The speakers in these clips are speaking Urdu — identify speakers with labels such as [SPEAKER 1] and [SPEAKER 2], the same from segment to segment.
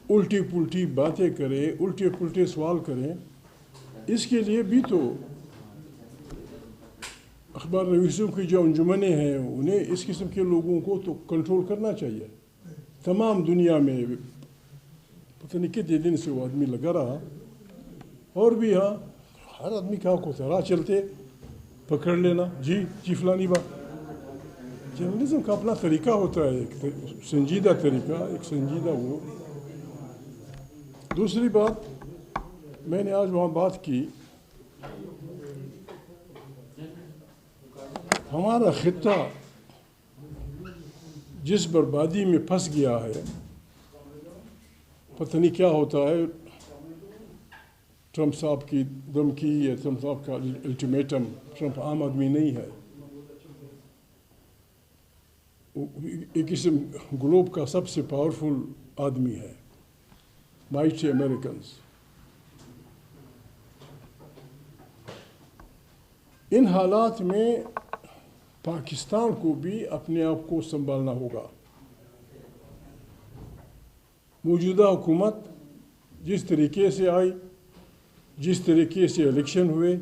[SPEAKER 1] الٹی پلٹی باتیں کریں، الٹے پلٹے سوال کریں، اس کے لیے بھی تو اخبار نویسوں کی جو انجمنیں ہیں انہیں اس قسم کے لوگوں کو تو کنٹرول کرنا چاہیے. تمام دنیا میں پتہ نہیں کتنے دن سے وہ آدمی لگا رہا، اور بھی ہاں ہر آدمی کا کو راہ چلتے پکڑ لینا، جی فلانی بات. جرنلزم کا اپنا طریقہ ہوتا ہے، ایک سنجیدہ طریقہ، ایک سنجیدہ وہ. دوسری بات میں نے آج وہاں بات کی، ہمارا خطہ جس بربادی میں پھنس گیا ہے، پتہ نہیں کیا ہوتا ہے. ٹرمپ صاحب کی دھمکی یا ٹرمپ صاحب کا الٹیمیٹم. ٹرمپ عام آدمی نہیں ہے، ایک قسم گلوب کا سب سے پاورفل آدمی ہے، مائٹی امریکنز. ان حالات میں پاکستان کو بھی اپنے آپ کو سنبھالنا ہوگا. موجودہ حکومت جس طریقے سے آئی، جس طریقے سے الیکشن ہوئے،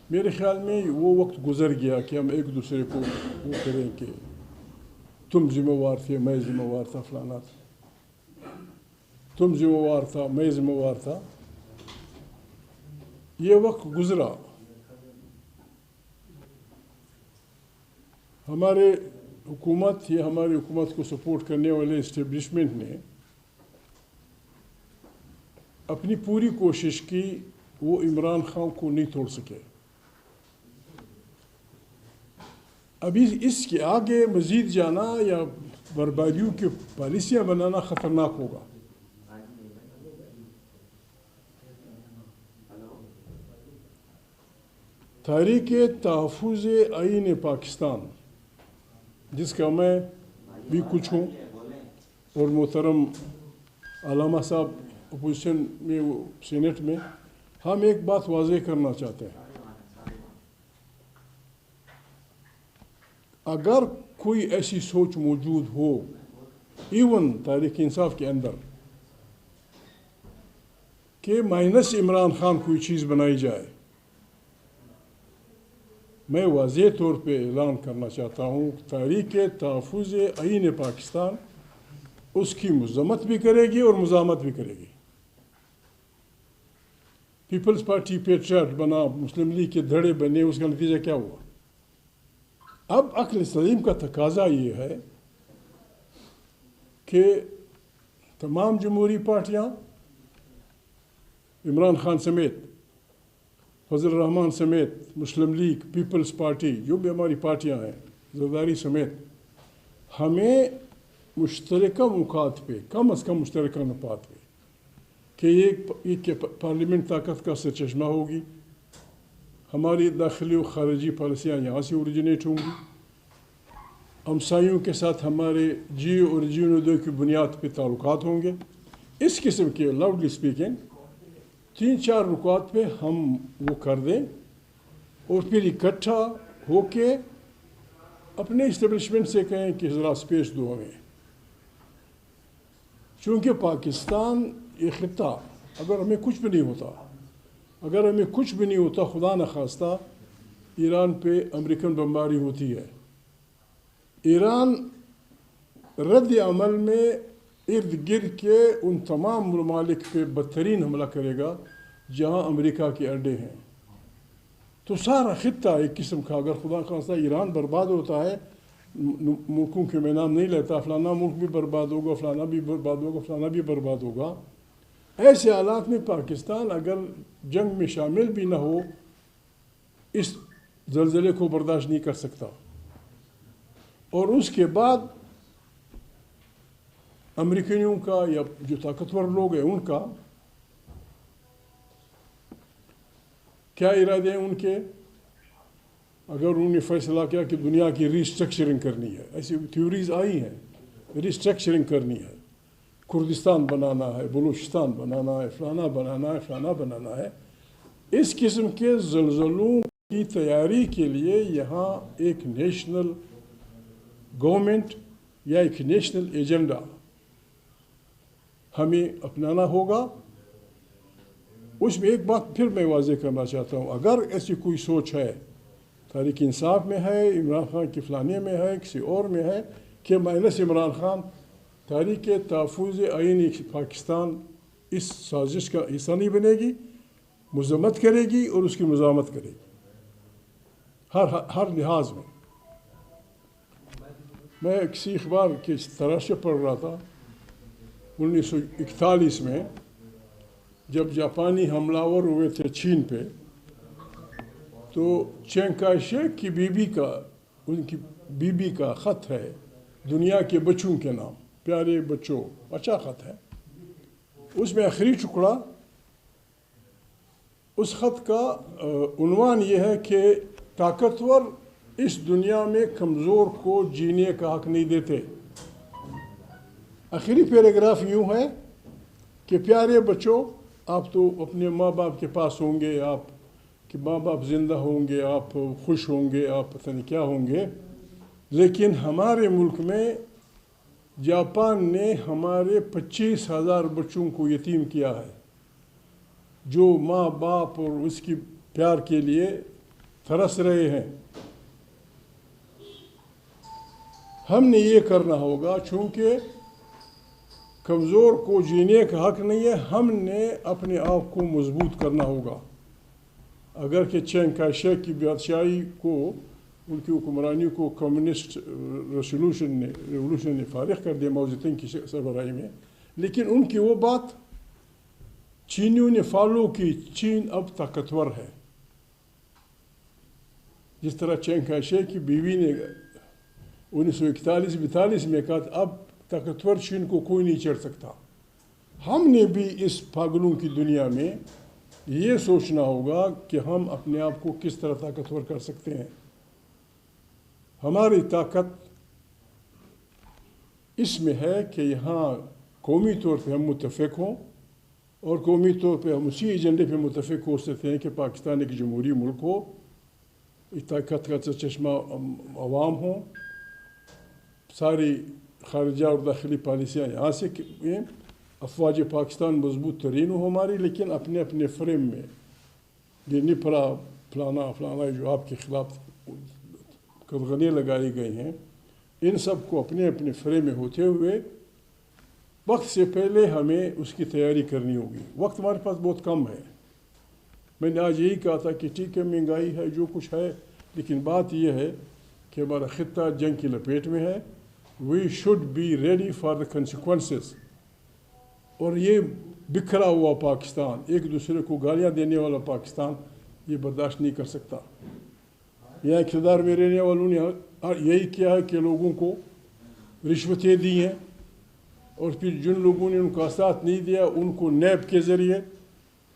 [SPEAKER 1] میرے خیال میں وہ وقت گزر گیا کہ ہم ایک دوسرے کو وہ کریں کہ تم ذمہ وار تھے، میں ذمہ وار تھا، فلانا تھا، تم ذمہ وار تھا، میں ذمہ وار تھا. یہ وقت گزرا. ہمارے حکومت یا ہماری حکومت کو سپورٹ کرنے والے اسٹیبلشمنٹ نے اپنی پوری کوشش کی، وہ عمران خان کو نہیں توڑ سکے. ابھی اس کے آگے مزید جانا یا بربادیوں کی پالیسیاں بنانا خطرناک ہوگا. تحریک تحفظ آئین پاکستان، جس کا میں بھی کچھ ہوں، اور محترم علامہ صاحب اپوزیشن میں، وہ سینٹ میں، ہم ایک بات واضح کرنا چاہتے ہیں. اگر کوئی ایسی سوچ موجود ہو ایون تحریک انصاف کے اندر کہ مائنس عمران خان کوئی چیز بنائی جائے، میں واضح طور پہ اعلان کرنا چاہتا ہوں، تحریک تحفظ آئین پاکستان اس کی مذمت بھی کرے گی اور مزاحمت بھی کرے گی. پیپلز پارٹی پیٹریاٹ بنا، مسلم لیگ کے دھڑے بنے، اس کا نتیجہ کیا ہوا؟ اب عقل سلیم کا تقاضا یہ ہے کہ تمام جمہوری پارٹیاں، عمران خان سمیت، فضل الرحمان سمیت، مسلم لیگ، پیپلز پارٹی، جو بھی ہماری پارٹیاں ہیں، زرداری سمیت، ہمیں مشترکہ نکات پہ، کم از کم مشترکہ نکات پہ، کہ یہ پارلیمنٹ طاقت کا سرچشمہ ہوگی، ہماری داخلی و خارجی پالیسیاں یہاں سے اوریجنیٹ ہوں گی، ہمسایوں کے ساتھ ہمارے جی اور جیون دو کی بنیاد پہ تعلقات ہوں گے. اس قسم کے لاؤڈلی اسپیکنگ 3-4 نکات پہ ہم وہ کر دیں، اور پھر اکٹھا ہو کے اپنے اسٹیبلشمنٹ سے کہیں کہ ذرا اسپیس دو ہمیں. چونکہ پاکستان یہ خطہ، اگر ہمیں کچھ بھی نہیں ہوتا، خدا نخواستہ ایران پہ امریکن بمباری ہوتی ہے، ایران رد عمل میں ارد گرد کے ان تمام ممالک پہ بدترین حملہ کرے گا جہاں امریکہ کے اڈے ہیں. تو سارا خطہ ایک قسم کا، اگر خدا خواستہ ایران برباد ہوتا ہے، ملکوں کے میں نام نہیں لیتا، فلانا ملک بھی برباد ہوگا، فلانا بھی برباد ہوگا، فلانا بھی برباد ہوگا. ایسے حالات میں پاکستان اگر جنگ میں شامل بھی نہ ہو، اس زلزلے کو برداشت نہیں کر سکتا. اور اس کے بعد امریکیوں کا یا جو طاقتور لوگ ہیں ان کا کیا ارادے ہیں ان کے؟ اگر انہوں نے فیصلہ کیا کہ دنیا کی ری اسٹرکچرنگ کرنی ہے، ایسی تھیوریز آئی ہیں، ری اسٹرکچرنگ کرنی ہے، کردستان بنانا ہے، بلوچستان بنانا ہے، فلانا بنانا ہے، فلانا بنانا ہے. اس قسم کے زلزلوں کی تیاری کے لیے یہاں ایک نیشنل گورنمنٹ یا ایک نیشنل ایجنڈا ہمیں اپنانا ہوگا۔ اس میں ایک بات پھر میں واضح کرنا چاہتا ہوں، اگر ایسی کوئی سوچ ہے تحریک انصاف میں ہے، عمران خان کی فلانے میں ہے، کسی اور میں ہے کہ مائنس عمران خان تحریک تحفظ آئین پاکستان اس سازش کا حصہ نہیں بنے گی، مذمت کرے گی اور اس کی مزاحمت کرے گی ہر لحاظ میں۔ میں کسی اخبار کے تراشے پڑھ رہا تھا 1941 میں جب جاپانی حملہ آور ہوئے تھے چین پہ، تو چینگ کائی شیک کی بیوی کا، ان کی بیوی کا خط ہے دنیا کے بچوں کے نام، پیارے بچوں، اچھا خط ہے۔ اس میں آخری ٹکڑا، اس خط کا عنوان یہ ہے کہ طاقتور اس دنیا میں کمزور کو جینے کا حق نہیں دیتے۔ آخری پیراگراف یوں ہے کہ پیارے بچوں، آپ تو اپنے ماں باپ کے پاس ہوں گے، آپ کہ ماں باپ زندہ ہوں گے، آپ خوش ہوں گے، آپ پتہ نہیں کیا ہوں گے، لیکن ہمارے ملک میں جاپان نے ہمارے 25,000 بچوں کو یتیم کیا ہے، جو ماں باپ اور اس کی پیار کے لیے ترس رہے ہیں۔ ہم نے یہ کرنا ہوگا، چونکہ کمزور کو جینے کا حق نہیں ہے، ہم نے اپنے آپ کو مضبوط کرنا ہوگا۔ اگر کہ چینگ کائی شیک کی بادشاہی کو، ان کی حکمرانی کو کمیونسٹ ریولوشن نے فارغ کر دیا ماؤ زے تونگ کی سربراہی میں، لیکن ان کی وہ بات چینیوں نے فالو کی۔ چین اب طاقتور ہے، جس طرح چینگ کائی شیک کی بیوی نے 1941-42 میں کہا اب طاقتور چین کو کوئی نہیں چڑھ سکتا۔ ہم نے بھی اس پاگلوں کی دنیا میں یہ سوچنا ہوگا کہ ہم اپنے آپ کو کس طرح طاقتور کر سکتے ہیں۔ ہماری طاقت اس میں ہے کہ یہاں قومی طور پہ ہم متفق ہوں، اور قومی طور پہ ہم اسی ایجنڈے پہ متفق ہو سکتے ہیں کہ پاکستان ایک جمہوری ملک ہو، طاقت کا چشمہ عوام ہوں، ساری خارجہ اور داخلی پالیسیاں یہاں سے ہیں، افواج پاکستان مضبوط ترین ہو ہماری، لیکن اپنے اپنے فریم میں یہ نپرا فلانا جو آپ کے خلاف قدغنیں لگائی گئی ہیں، ان سب کو اپنے اپنے فریم میں ہوتے ہوئے وقت سے پہلے ہمیں اس کی تیاری کرنی ہوگی۔ وقت ہمارے پاس بہت کم ہے۔ میں نے آج یہی کہا تھا کہ ٹھیک ہے مہنگائی ہے، جو کچھ ہے، لیکن بات یہ ہے کہ ہمارا خطہ جنگ کی لپیٹ میں ہے۔ We should be ready for the consequences. اور یہ بکھرا ہوا پاکستان، ایک دوسرے کو گالیاں دینے والا پاکستان یہ برداشت نہیں کر سکتا۔ یہاں اقتدار میں رہنے والوں نے یہی کیا ہے کہ لوگوں کو رشوتیں دی ہیں، اور پھر جن لوگوں نے ان کا ساتھ نہیں دیا ان کو نیب کے ذریعے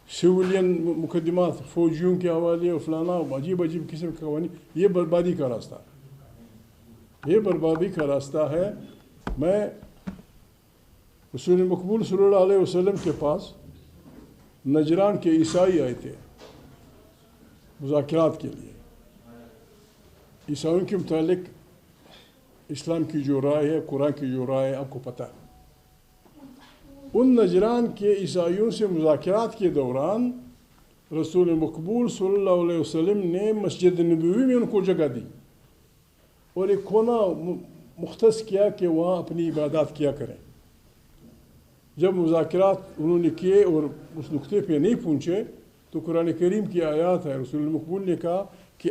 [SPEAKER 1] سویلین مقدمات فوجیوں کے حوالے اور فلانا عجیب عجیب قسم کے قوانین، یہ بربادی کا راستہ ہے، یہ بربادی کا راستہ ہے۔ میں رسول مقبول صلی اللہ علیہ وسلم کے پاس نجران کے عیسائی آئے تھے مذاکرات کے لیے۔ عیسائیوں کے متعلق اسلام کی جو رائے ہے، قرآن کی جو رائے ہے، آپ کو پتہ ہے۔ ان نجران کے عیسائیوں سے مذاکرات کے دوران رسول مقبول صلی اللہ علیہ وسلم نے مسجد نبوی میں ان کو جگہ دی اور ایک کونا مختص کیا کہ وہاں اپنی عبادات کیا کریں۔ جب مذاکرات انہوں نے کیے اور اس نقطے پہ نہیں پہنچے تو قرآن کریم کی آیات ہے، رسول مقبول نے کہا کہ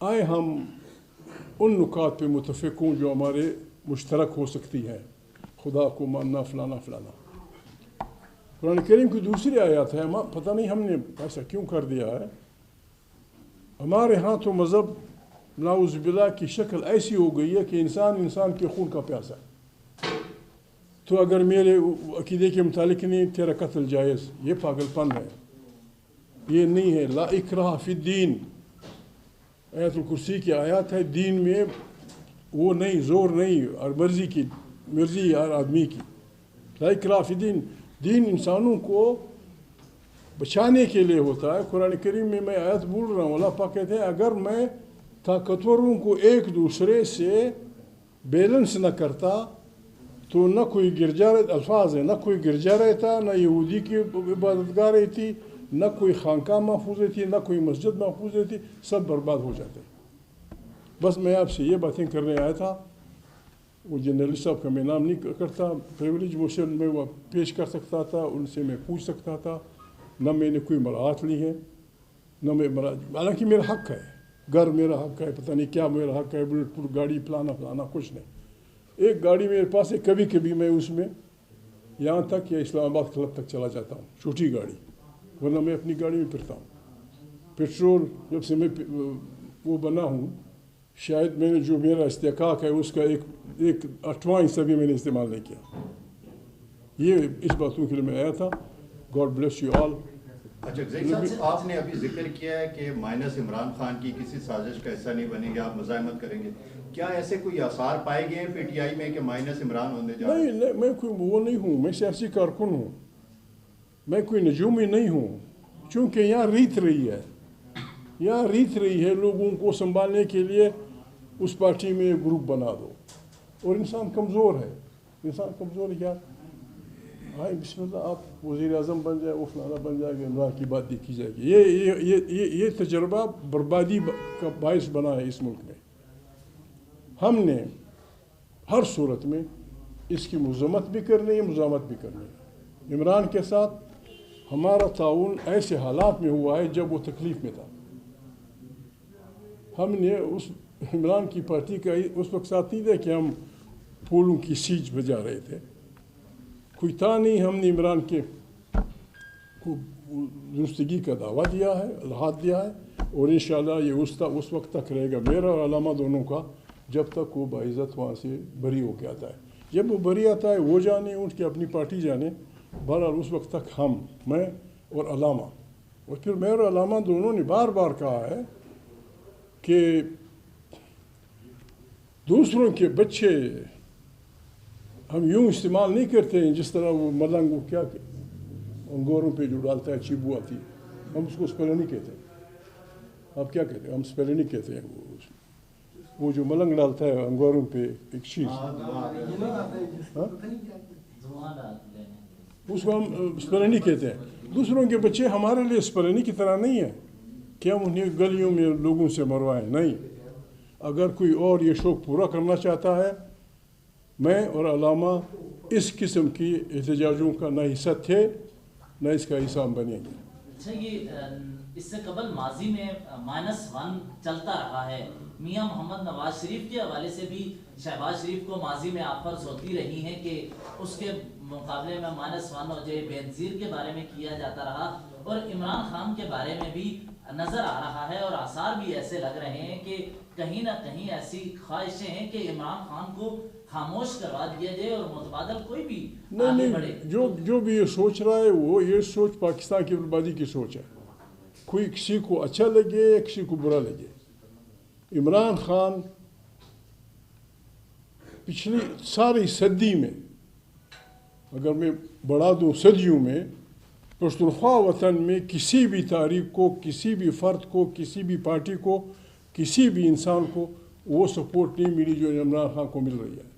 [SPEAKER 1] آئیں ہم ان نکات پہ متفق ہوں جو ہمارے مشترک ہو سکتی ہیں، خدا کو ماننا فلانا فلانا۔ قرآن کریم کی دوسری آیات ہے، پتہ نہیں ہم نے ایسا کیوں کر دیا ہے، ہمارے ہاں تو مذہب نعوذ باللہ کی شکل ایسی ہو گئی ہے کہ انسان کے خون کا پیاسا ہے، تو اگر میرے عقیدے کے متعلق نہیں تیرا قتل جائز، یہ پاگل پن ہے، یہ نہیں ہے۔ لا اکراہ فی الدین، آیت الکرسی کی آیات ہے، دین میں وہ نہیں، زور نہیں، اور مرضی ہر آدمی کی۔ لا اکراہ فی الدین، دین انسانوں کو بچانے کے لیے ہوتا ہے۔ قرآن کریم میں آیت بول رہا ہوں، اللہ پاک کہتے ہیں اگر میں طاقتوروں کو ایک دوسرے سے بیلنس نہ کرتا تو نہ کوئی گرجا الفاظ ہے، نہ کوئی گرجا رہتا، نہ یہودی کی عبادت گاہ رہتی، نہ کوئی خانقاہ محفوظ رہتی، نہ کوئی مسجد محفوظ رہتی، سب برباد ہو جاتے. بس میں آپ سے یہ باتیں کرنے آیا تھا. وہ جرنلسٹ صاحب کا میں نام نہیں کرتا، پریولیج موشن میں وہ پیش کر سکتا تھا، ان سے میں پوچھ سکتا تھا. نہ میں نے کوئی مراعات لی ہے، نہ میں حالانکہ میرا حق ہے، گھر میرا حق ہے، پتہ نہیں کیا میرا حق ہے، بلٹ پور گاڑی فلانا کچھ نہیں. ایک گاڑی میرے پاس ہے، کبھی کبھی میں اس میں یہاں تک یا اسلام آباد کلب تک چلا جاتا ہوں، چھوٹی گاڑی، ورنہ میں اپنی گاڑی میں پھرتا ہوں. پیٹرول جب سے میں وہ بنا ہوں، شاید میں نے جو میرا استحقاق ہے اس کا ایک 8واں بھی میں نے استعمال نہیں کیا. یہ اس باتوں کے لیے میں آیا تھا. God bless you all.
[SPEAKER 2] اچھا زید صاحب، آپ نے ابھی ذکر کیا ہے کہ مائنس عمران خان کی کسی سازش کا حصہ نہیں بنیں گے، آپ مزاحمت کریں گے. کیا ایسے کوئی آثار پائے گئے ہیں پی ٹی آئی میں کہ مائنس عمران ہونے جا رہے ہیں؟
[SPEAKER 1] نہیں، میں کوئی وہ نہیں ہوں، میں سیاسی کارکن ہوں، میں کوئی نجومی نہیں ہوں. چونکہ یہاں ریت رہی ہے لوگوں کو سنبھالنے کے لیے اس پارٹی میں گروپ بنا دو، اور انسان کمزور ہے کیا. ہاں بسم اللہ، آپ وزیر اعظم بن جائے، وہ فلانا بن جائے گا، عمران کی بات دیکھی جائے گی. یہ تجربہ بربادی کا باعث بنا ہے اس ملک میں. ہم نے ہر صورت میں اس کی مذمت بھی کرنی ہے، مزاحمت بھی کرنی ہے. عمران کے ساتھ ہمارا تعاون ایسے حالات میں ہوا ہے جب وہ تکلیف میں تھا. ہم نے اس عمران کی پارٹی کا اس وقت ساتھ نہیں دیا کہ ہم پھولوں کی سیج بجا رہے تھے، کوئی تھا نہیں. ہم نے عمران کے کو درستگی کا دعویٰ دیا ہے، الحاظ دیا ہے، اور انشاءاللہ یہ اس وقت تک رہے گا میرا اور علامہ دونوں کا، جب تک وہ باعزت وہاں سے بری ہو کے آتا ہے. جب وہ بری آتا ہے وہ جانے، ان کی اپنی پارٹی جانے. بہرحال اس وقت تک میں اور علامہ، اور پھر میں اور علامہ دونوں نے بار بار کہا ہے کہ دوسروں کے بچے ہم یوں استعمال نہیں کرتے ہیں جس طرح وہ ملنگ، وہ کیا انگوروں پہ جو ڈالتا ہے چیبو آتی ہے، ہم اس کو اسپیلنی کہتے ہیں. آپ کیا کہتے ہیں؟ ہم اسپیلنی کہتے ہیں. وہ جو ملنگ ڈالتا ہے انگوروں پہ ایک چیز، اس کو ہم اسپیلنی کہتے ہیں. دوسروں کے بچے ہمارے لیے اسپیلنی کی طرح نہیں ہے کہ ہم انہیں گلیوں میں لوگوں سے مروائیں. نہیں، اگر کوئی اور یہ شوق پورا کرنا چاہتا ہے، میں اور علامہ اس قسم کی احتجاجوں کا نہ حصہ تھے، نہ اس کا حصہ ہم بنیں گے.
[SPEAKER 3] اچھا، یہ اس سے قبل ماضی میں -1 چلتا رہا ہے. میاں محمد نواز شریف کے حوالے سے بھی شہباز شریف کو ماضی میں آفرز ہوتی رہی ہیں کہ اس کے مقابلے میں -1 ہو جائے. بے نظیر کے بارے میں کیا جاتا رہا، اور عمران خان کے بارے میں بھی نظر آ رہا ہے، اور آثار بھی ایسے لگ رہے ہیں کہ کہیں نہ کہیں ایسی خواہشیں ہیں کہ عمران خان کو خاموش کروا دیا جائے اور متبادل کوئی بھی آگے بڑھے.
[SPEAKER 1] جو بھی یہ سوچ رہا ہے وہ یہ سوچ پاکستان کی بربادی کی سوچ ہے. کوئی کسی کو اچھا لگے یا کسی کو برا لگے. عمران خان پچھلی ساری صدی میں، اگر میں بڑھا دوں صدیوں میں، پختونخوا وطن میں کسی بھی تاریخ کو، کسی بھی فرد کو، کسی بھی پارٹی کو، کسی بھی انسان کو وہ سپورٹ نہیں ملی جو عمران خان کو مل رہی ہے.